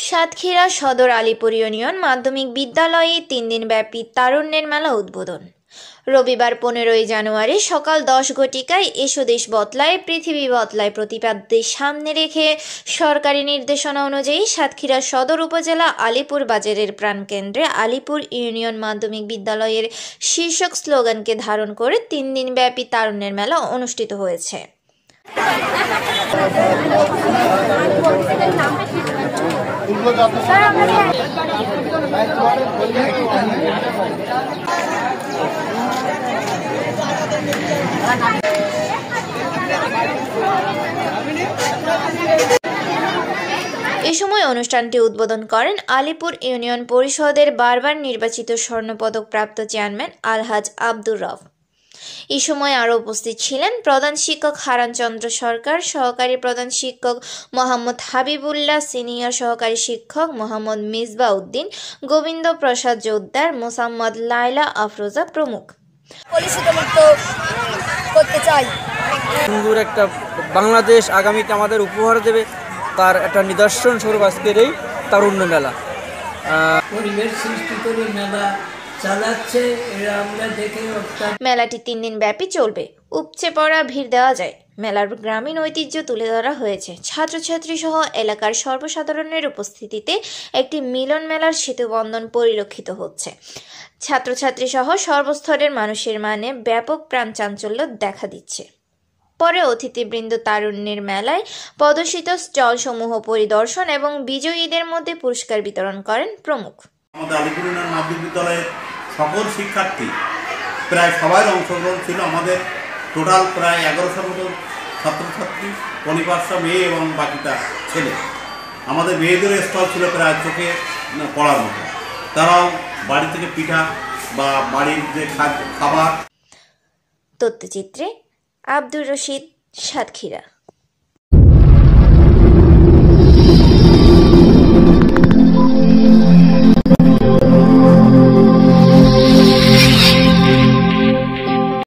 সাতক্ষীরা সদর আলীপুর ইউনিয়ন মাধ্যমিক বিদ্যালয়ে 3 দিনব্যাপী তারুণ্যের মেলা উদ্বোধন। রবিবার 15 জানুয়ারি সকাল 10 ঘটিকায় এসো দেশ বদলায় পৃথিবী বদলায় প্রতিপাদ্যের সামনে রেখে সরকারি নির্দেশনা অনুযায়ী সাতক্ষীরা সদর উপজেলা আলীপুর বাজারের প্রাণকেন্দ্রে আলীপুর ইউনিয়ন মাধ্যমিক বিদ্যালয়ের শীর্ষক স্লোগানকে ধারণ করে 3 দিনব্যাপী তারুণ্যের মেলা অনুষ্ঠিত হয়েছে। এ সময় অনুষ্ঠানটি উদ্বোধন করেন আলীপুর ইউনিয়ন পরিষদের বারবার নির্বাচিত স্বর্ণপদক প্রাপ্ত চেয়ারম্যান আলহাজ আব্দুর রব। এই সময় আরও উপস্থিত ছিলেন প্রধান শিক্ষক হারান চন্দ্র সরকার, সহকারী প্রধান শিক্ষক মোহাম্মদ হাবিবুল্লাহ, সিনিয়র সহকারী শিক্ষক মোহাম্মদ মিসবা উদ্দিন, গোবিন্দ প্রসাদ জোদ্দার, মোসাম্মদ লাইলা আফরোজা প্রমুখ। করতে চাই সুন্দর একটা বাংলাদেশ আগামীতে আমাদের উপহার দেবে, তার একটা নিদর্শন স্বরূপ আজকের এই তারুণ্য মেলা। পরিবেশ সৃষ্টি করে মেলা চালাচ্ছে, আমরা দেখে। মেলাটি 3 দিন ব্যাপী চলবে। উপচে পড়া ভিড় দেওয়া যায়। মেলার গ্রামীণ ঐতিহ্য তুলে ধরা হয়েছে। ছাত্রছাত্রী সহ এলাকার সর্বসাধারণের উপস্থিতিতে একটি মিলন মেলার সেতুবন্ধন পরিলক্ষিত হচ্ছে। ছাত্রছাত্রী সহ সর্বস্তরের মানুষের মানে ব্যাপক প্রাণ চাঞ্চল্য দেখা দিচ্ছে। পরে অতিথিবৃন্দ তারুণ্যের মেলায় প্রদর্শিত স্টলসমূহ পরিদর্শন এবং বিজয়ীদের মধ্যে পুরস্কার বিতরণ করেন প্রমুখ। আমাদের আলীপুর ইউনিয়ন মাধ্যমিক বিদ্যালয়ের সকল শিক্ষার্থী প্রায় সবাই অংশগ্রহণ ছিল। আমাদের টোটাল প্রায় 1100 মতো ছাত্রছাত্রী, 25টা মেয়ে এবং বাকিটা ছেলে। আমাদের মেয়েদের স্টল ছিল প্রায় চোখে পড়ার মতো। তারাও বাড়ি থেকে পিঠা বা বাড়ির যে খাবার। তথ্যচিত্রে আব্দুর রশিদ, সাতক্ষীরা।